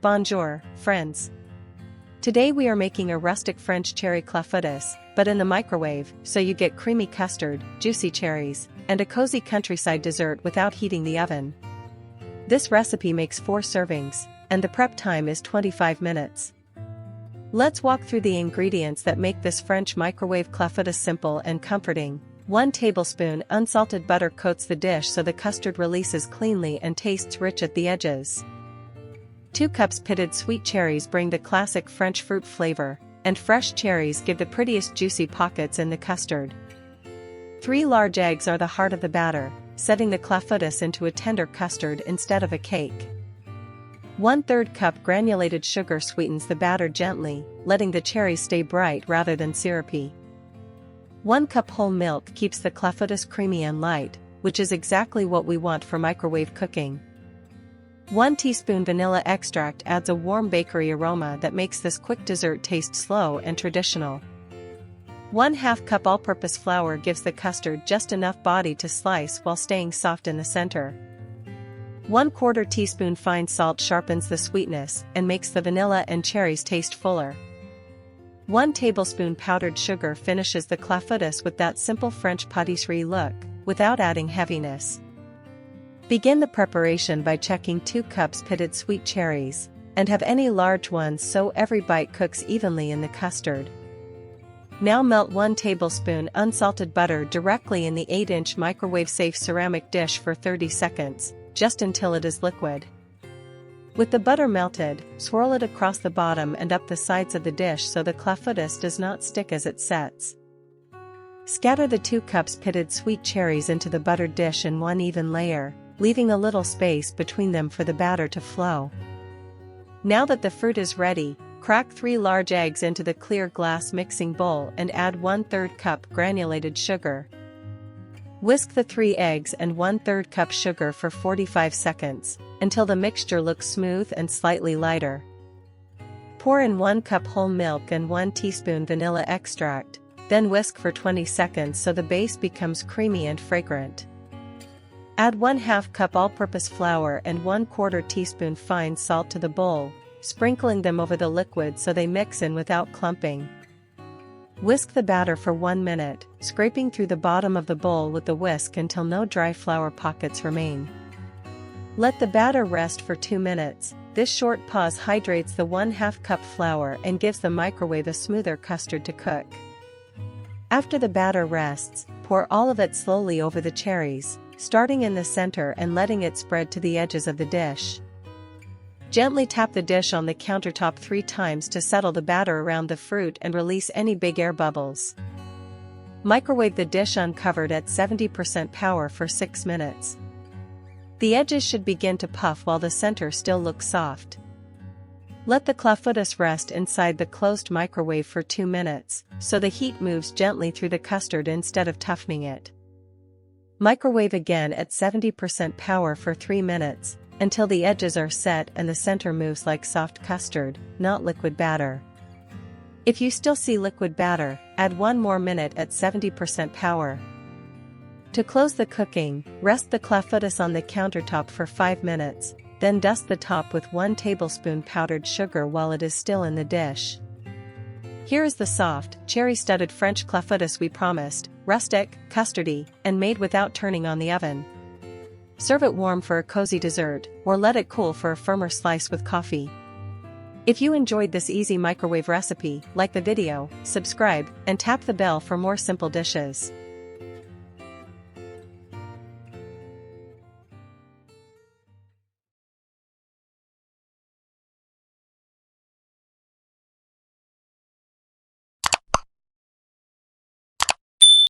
Bonjour, friends. Today we are making a rustic French cherry clafoutis, but in the microwave, so you get creamy custard, juicy cherries, and a cozy countryside dessert without heating the oven. This recipe makes 4 servings, and the prep time is 25 minutes. Let's walk through the ingredients that make this French microwave clafoutis simple and comforting. 1 tablespoon unsalted butter coats the dish so the custard releases cleanly and tastes rich at the edges. 2 cups pitted sweet cherries bring the classic French fruit flavor, and fresh cherries give the prettiest juicy pockets in the custard. 3 large eggs are the heart of the batter, setting the clafoutis into a tender custard instead of a cake. 1/3 cup granulated sugar sweetens the batter gently, letting the cherries stay bright rather than syrupy. 1 cup whole milk keeps the clafoutis creamy and light, which is exactly what we want for microwave cooking. 1 teaspoon vanilla extract adds a warm bakery aroma that makes this quick dessert taste slow and traditional. 1/2 cup all-purpose flour gives the custard just enough body to slice while staying soft in the center. 1/4 teaspoon fine salt sharpens the sweetness and makes the vanilla and cherries taste fuller. 1 tablespoon powdered sugar finishes the clafoutis with that simple French pâtisserie look, without adding heaviness. Begin the preparation by checking 2 cups pitted sweet cherries, and have any large ones so every bite cooks evenly in the custard. Now melt 1 tablespoon unsalted butter directly in the 8-inch microwave-safe ceramic dish for 30 seconds, just until it is liquid. With the butter melted, swirl it across the bottom and up the sides of the dish so the clafoutis does not stick as it sets. Scatter the 2 cups pitted sweet cherries into the buttered dish in one even layer, leaving a little space between them for the batter to flow. Now that the fruit is ready, crack 3 large eggs into the clear glass mixing bowl and add 1/3 cup granulated sugar. Whisk the 3 eggs and 1/3 cup sugar for 45 seconds, until the mixture looks smooth and slightly lighter. Pour in 1 cup whole milk and 1 teaspoon vanilla extract, then whisk for 20 seconds so the base becomes creamy and fragrant. Add 1/2 cup all-purpose flour and 1/4 teaspoon fine salt to the bowl, sprinkling them over the liquid so they mix in without clumping. Whisk the batter for 1 minute, scraping through the bottom of the bowl with the whisk until no dry flour pockets remain. Let the batter rest for 2 minutes. This short pause hydrates the 1/2 cup flour and gives the microwave a smoother custard to cook. After the batter rests, pour all of it slowly over the cherries, starting in the center and letting it spread to the edges of the dish. Gently tap the dish on the countertop 3 times to settle the batter around the fruit and release any big air bubbles. Microwave the dish uncovered at 70% power for 6 minutes. The edges should begin to puff while the center still looks soft. Let the clafoutis rest inside the closed microwave for 2 minutes, so the heat moves gently through the custard instead of toughening it. Microwave again at 70% power for 3 minutes, until the edges are set and the center moves like soft custard, not liquid batter. If you still see liquid batter, add 1 more minute at 70% power. To close the cooking, rest the clafoutis on the countertop for 5 minutes, then dust the top with 1 tablespoon powdered sugar while it is still in the dish. Here is the soft, cherry-studded French clafoutis we promised, rustic, custardy, and made without turning on the oven. Serve it warm for a cozy dessert, or let it cool for a firmer slice with coffee. If you enjoyed this easy microwave recipe, like the video, subscribe, and tap the bell for more simple dishes.